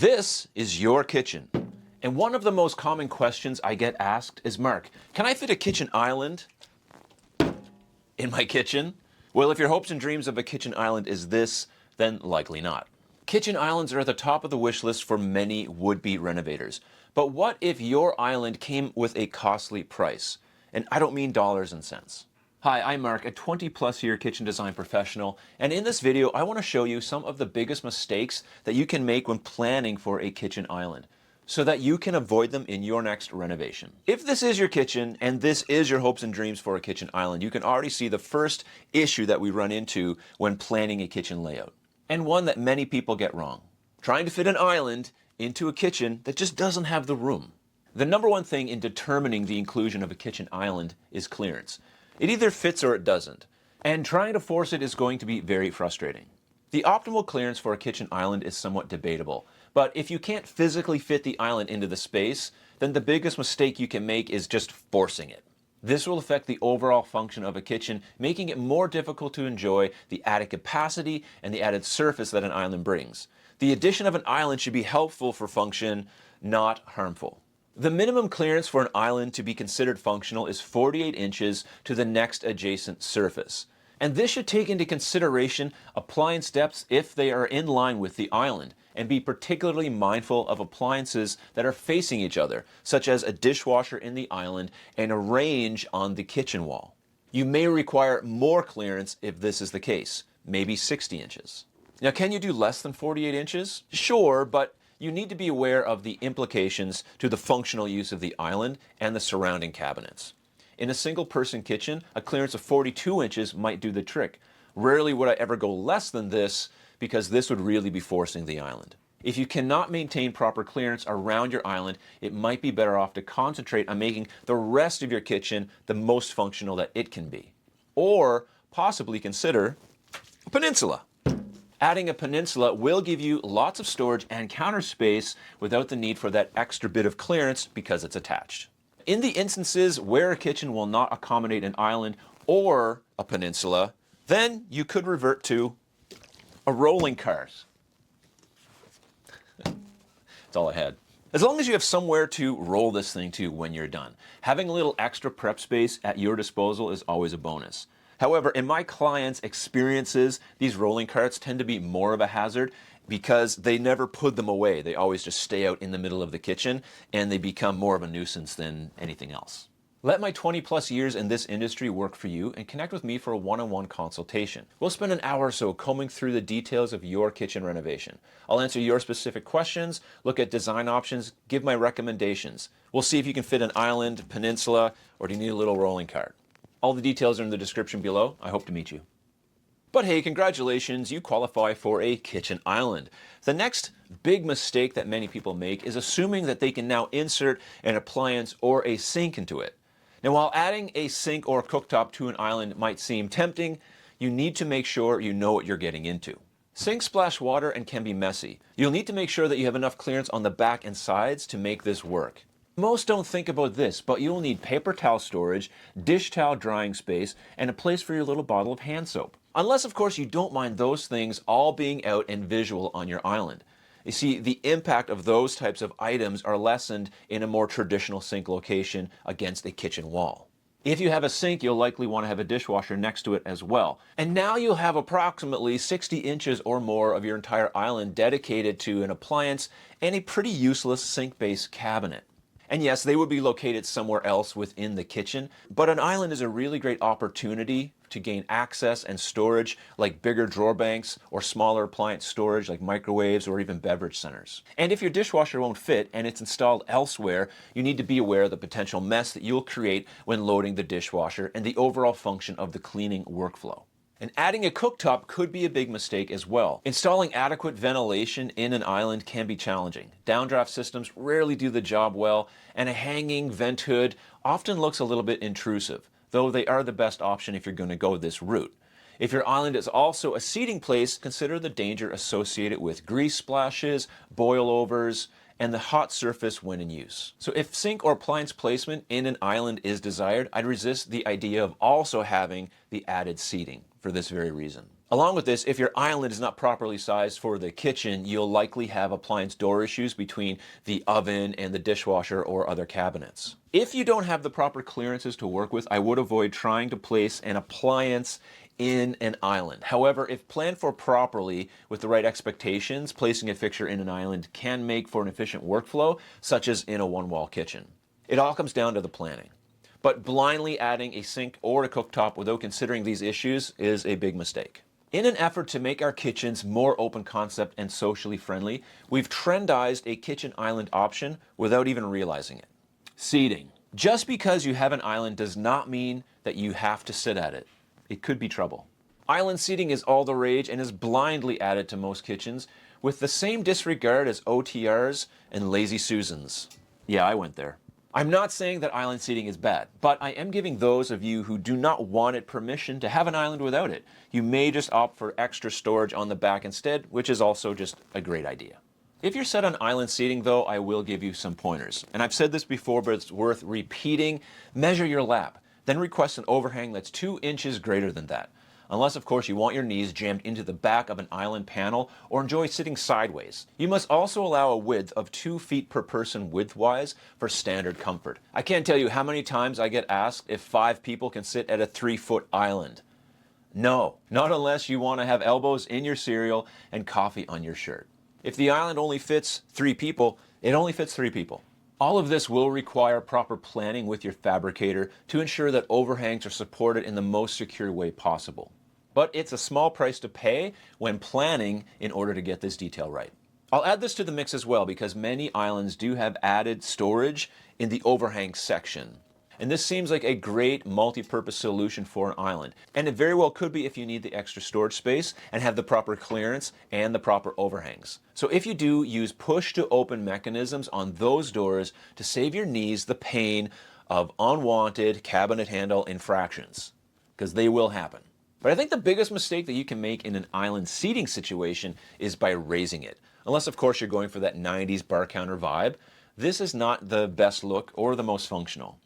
This is your kitchen. And one of the most common questions I get asked is, Mark, can I fit a kitchen island in my kitchen? Well, if your hopes and dreams of a kitchen island is this, then likely not. Kitchen islands are at the top of the wish list for many would-be renovators. But what if your island came with a costly price? And I don't mean dollars and cents. Hi, I'm Mark, a 20-plus year kitchen design professional, and in this video I want to show you some of the biggest mistakes that you can make when planning for a kitchen island, so that you can avoid them in your next renovation. If this is your kitchen, and this is your hopes and dreams for a kitchen island, you can already see the first issue that we run into when planning a kitchen layout, and one that many people get wrong: trying to fit an island into a kitchen that just doesn't have the room. The number one thing in determining the inclusion of a kitchen island is clearance. It either fits or it doesn't, and trying to force it is going to be very frustrating. The optimal clearance for a kitchen island is somewhat debatable, but if you can't physically fit the island into the space, then the biggest mistake you can make is just forcing it. This will affect the overall function of a kitchen, making it more difficult to enjoy the added capacity and the added surface that an island brings. The addition of an island should be helpful for function, not harmful. The minimum clearance for an island to be considered functional is 48 inches to the next adjacent surface. And this should take into consideration appliance depths if they are in line with the island, and be particularly mindful of appliances that are facing each other, such as a dishwasher in the island and a range on the kitchen wall. You may require more clearance if this is the case, maybe 60 inches. Now, can you do less than 48 inches? Sure, but you need to be aware of the implications to the functional use of the island and the surrounding cabinets. In a single-person kitchen, a clearance of 42 inches might do the trick. Rarely would I ever go less than this, because this would really be forcing the island. If you cannot maintain proper clearance around your island, it might be better off to concentrate on making the rest of your kitchen the most functional that it can be. Or possibly consider a peninsula. Adding a peninsula will give you lots of storage and counter space without the need for that extra bit of clearance because it's attached. In the instances where a kitchen will not accommodate an island or a peninsula, then you could revert to a rolling cart. That's all I had. As long as you have somewhere to roll this thing to when you're done, having a little extra prep space at your disposal is always a bonus. However, in my clients' experiences, these rolling carts tend to be more of a hazard because they never put them away. They always just stay out in the middle of the kitchen, and they become more of a nuisance than anything else. Let my 20-plus years in this industry work for you, and connect with me for a one-on-one consultation. We'll spend an hour or so combing through the details of your kitchen renovation. I'll answer your specific questions, look at design options, give my recommendations. We'll see if you can fit an island, peninsula, or do you need a little rolling cart. All the details are in the description below. I hope to meet you. But hey, congratulations, you qualify for a kitchen island. The next big mistake that many people make is assuming that they can now insert an appliance or a sink into it. Now, while adding a sink or cooktop to an island might seem tempting, you need to make sure you know what you're getting into. Sinks splash water and can be messy. You'll need to make sure that you have enough clearance on the back and sides to make this work. Most don't think about this, but you'll need paper towel storage, dish towel drying space, and a place for your little bottle of hand soap. Unless, of course, you don't mind those things all being out and visual on your island. You see, the impact of those types of items are lessened in a more traditional sink location against a kitchen wall. If you have a sink, you'll likely want to have a dishwasher next to it as well. And now you'll have approximately 60 inches or more of your entire island dedicated to an appliance and a pretty useless sink-based cabinet. And yes, they would be located somewhere else within the kitchen, but an island is a really great opportunity to gain access and storage like bigger drawer banks or smaller appliance storage like microwaves or even beverage centers. And if your dishwasher won't fit and it's installed elsewhere, you need to be aware of the potential mess that you'll create when loading the dishwasher and the overall function of the cleaning workflow. And adding a cooktop could be a big mistake as well. Installing adequate ventilation in an island can be challenging. Downdraft systems rarely do the job well, and a hanging vent hood often looks a little bit intrusive, though they are the best option if you're going to go this route. If your island is also a seating place, consider the danger associated with grease splashes, boilovers, and the hot surface when in use. So if sink or appliance placement in an island is desired, I'd resist the idea of also having the added seating for this very reason. Along with this, if your island is not properly sized for the kitchen, you'll likely have appliance door issues between the oven and the dishwasher or other cabinets. If you don't have the proper clearances to work with, I would avoid trying to place an appliance in an island. However, if planned for properly with the right expectations, placing a fixture in an island can make for an efficient workflow, such as in a one-wall kitchen. It all comes down to the planning. But blindly adding a sink or a cooktop without considering these issues is a big mistake. In an effort to make our kitchens more open concept and socially friendly, we've trendized a kitchen island option without even realizing it. Seating. Just because you have an island does not mean that you have to sit at it. It could be trouble. Island seating is all the rage and is blindly added to most kitchens with the same disregard as OTRs and Lazy Susans. Yeah, I went there. I'm not saying that island seating is bad, but I am giving those of you who do not want it permission to have an island without it. You may just opt for extra storage on the back instead, which is also just a great idea. If you're set on island seating though, I will give you some pointers. And I've said this before, but it's worth repeating. Measure your lap, then request an overhang that's 2 inches greater than that. Unless, of course, you want your knees jammed into the back of an island panel or enjoy sitting sideways. You must also allow a width of 2 feet per person widthwise for standard comfort. I can't tell you how many times I get asked if 5 people can sit at a 3-foot island. No, not unless you want to have elbows in your cereal and coffee on your shirt. If the island only fits 3 people, it only fits 3 people. All of this will require proper planning with your fabricator to ensure that overhangs are supported in the most secure way possible. But it's a small price to pay when planning in order to get this detail right. I'll add this to the mix as well because many islands do have added storage in the overhang section. And this seems like a great multi-purpose solution for an island. And it very well could be if you need the extra storage space and have the proper clearance and the proper overhangs. So if you do, use push to open mechanisms on those doors to save your knees the pain of unwanted cabinet handle infractions, because they will happen. But I think the biggest mistake that you can make in an island seating situation is by raising it. Unless, of course, you're going for that 90s bar counter vibe. This is not the best look or the most functional.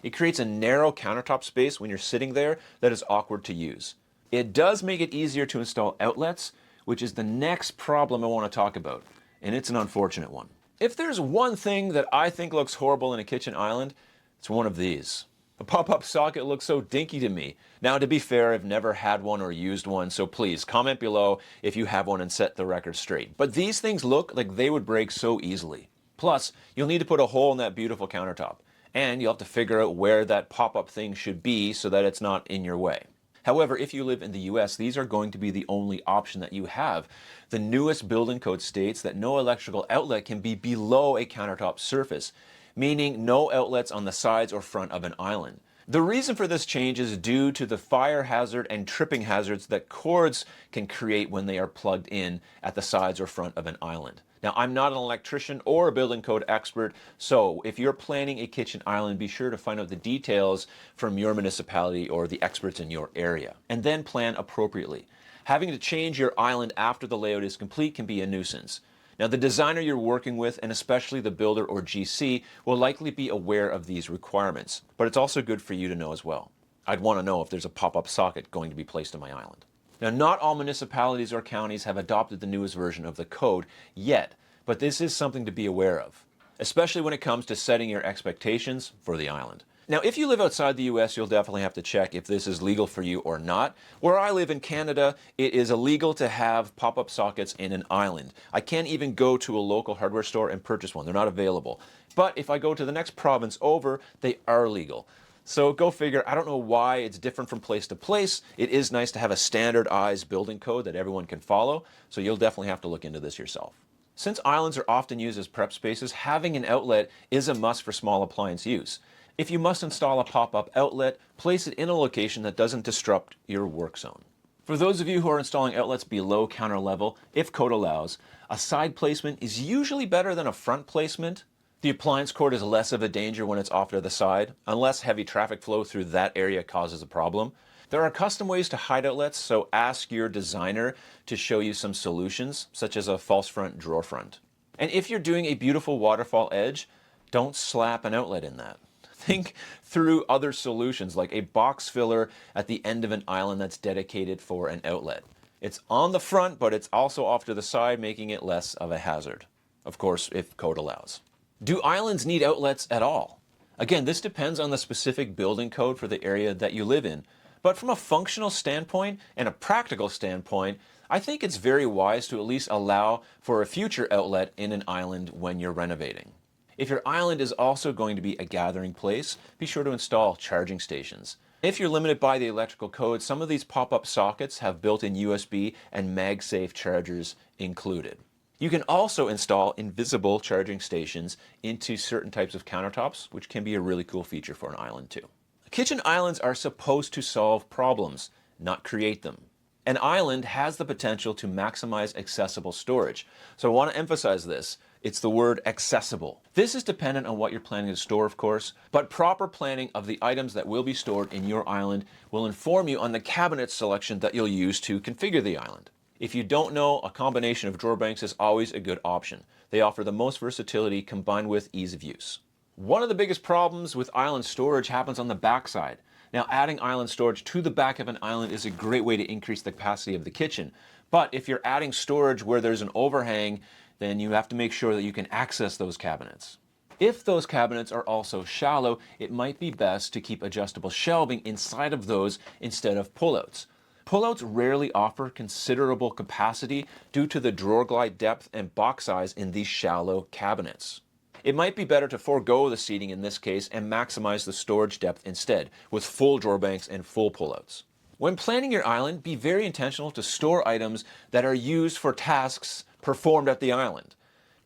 It creates a narrow countertop space when you're sitting there that is awkward to use. It does make it easier to install outlets, which is the next problem I want to talk about, and it's an unfortunate one. If there's one thing that I think looks horrible in a kitchen island, it's one of these. A pop-up socket looks so dinky to me. Now, to be fair, I've never had one or used one, so please comment below if you have one and set the record straight. But these things look like they would break so easily. Plus, you'll need to put a hole in that beautiful countertop. And you'll have to figure out where that pop-up thing should be so that it's not in your way. However, if you live in the US, these are going to be the only option that you have. The newest building code states that no electrical outlet can be below a countertop surface, meaning no outlets on the sides or front of an island. The reason for this change is due to the fire hazard and tripping hazards that cords can create when they are plugged in at the sides or front of an island. Now, I'm not an electrician or a building code expert, so if you're planning a kitchen island, be sure to find out the details from your municipality or the experts in your area, and then plan appropriately. Having to change your island after the layout is complete can be a nuisance. Now, the designer you're working with, and especially the builder or GC, will likely be aware of these requirements, but it's also good for you to know as well. I'd want to know if there's a pop-up socket going to be placed on my island. Now, not all municipalities or counties have adopted the newest version of the code yet, but this is something to be aware of, especially when it comes to setting your expectations for the island. Now, if you live outside the US, you'll definitely have to check if this is legal for you or not. Where I live in Canada, it is illegal to have pop-up sockets in an island. I can't even go to a local hardware store and purchase one. They're not available. But if I go to the next province over, they are legal. So go figure. I don't know why it's different from place to place. It is nice to have a standardized building code that everyone can follow, so you'll definitely have to look into this yourself. Since islands are often used as prep spaces, having an outlet is a must for small appliance use. If you must install a pop-up outlet, place it in a location that doesn't disrupt your work zone. For those of you who are installing outlets below counter level, if code allows, a side placement is usually better than a front placement. The appliance cord is less of a danger when it's off to the side, unless heavy traffic flow through that area causes a problem. There are custom ways to hide outlets, so ask your designer to show you some solutions, such as a false front drawer front. And if you're doing a beautiful waterfall edge, don't slap an outlet in that. Think through other solutions, like a box filler at the end of an island that's dedicated for an outlet. It's on the front, but it's also off to the side, making it less of a hazard. Of course, if code allows. Do islands need outlets at all? Again, this depends on the specific building code for the area that you live in. But from a functional standpoint and a practical standpoint, I think it's very wise to at least allow for a future outlet in an island when you're renovating. If your island is also going to be a gathering place, be sure to install charging stations. If you're limited by the electrical code, some of these pop-up sockets have built-in USB and MagSafe chargers included. You can also install invisible charging stations into certain types of countertops, which can be a really cool feature for an island too. Kitchen islands are supposed to solve problems, not create them. An island has the potential to maximize accessible storage. So I want to emphasize this. It's the word accessible. This is dependent on what you're planning to store, of course, but proper planning of the items that will be stored in your island will inform you on the cabinet selection that you'll use to configure the island. If you don't know, a combination of drawer banks is always a good option. They offer the most versatility combined with ease of use. One of the biggest problems with island storage happens on the backside. Now, adding island storage to the back of an island is a great way to increase the capacity of the kitchen. But if you're adding storage where there's an overhang, then you have to make sure that you can access those cabinets. If those cabinets are also shallow, it might be best to keep adjustable shelving inside of those instead of pullouts. Pullouts rarely offer considerable capacity due to the drawer glide depth and box size in these shallow cabinets. It might be better to forego the seating in this case and maximize the storage depth instead, with full drawer banks and full pullouts. When planning your island, be very intentional to store items that are used for tasks performed at the island.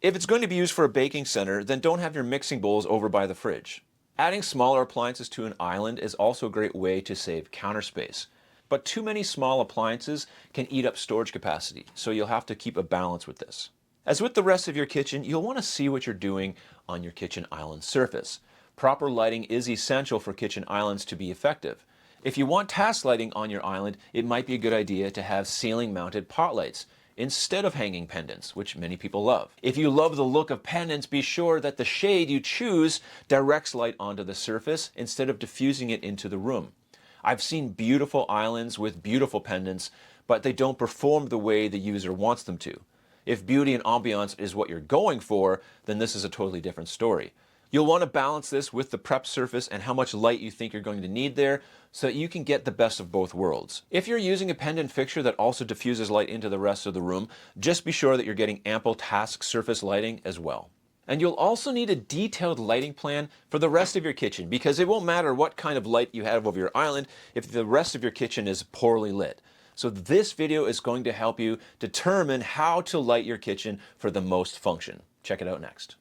If it's going to be used for a baking center, then don't have your mixing bowls over by the fridge. Adding smaller appliances to an island is also a great way to save counter space. But too many small appliances can eat up storage capacity, so you'll have to keep a balance with this. As with the rest of your kitchen, you'll want to see what you're doing on your kitchen island surface. Proper lighting is essential for kitchen islands to be effective. If you want task lighting on your island, it might be a good idea to have ceiling-mounted pot lights instead of hanging pendants, which many people love. If you love the look of pendants, be sure that the shade you choose directs light onto the surface instead of diffusing it into the room. I've seen beautiful islands with beautiful pendants, but they don't perform the way the user wants them to. If beauty and ambiance is what you're going for, then this is a totally different story. You'll want to balance this with the prep surface and how much light you think you're going to need there so that you can get the best of both worlds. If you're using a pendant fixture that also diffuses light into the rest of the room, just be sure that you're getting ample task surface lighting as well. And you'll also need a detailed lighting plan for the rest of your kitchen, because it won't matter what kind of light you have over your island if the rest of your kitchen is poorly lit. So this video is going to help you determine how to light your kitchen for the most function. Check it out next.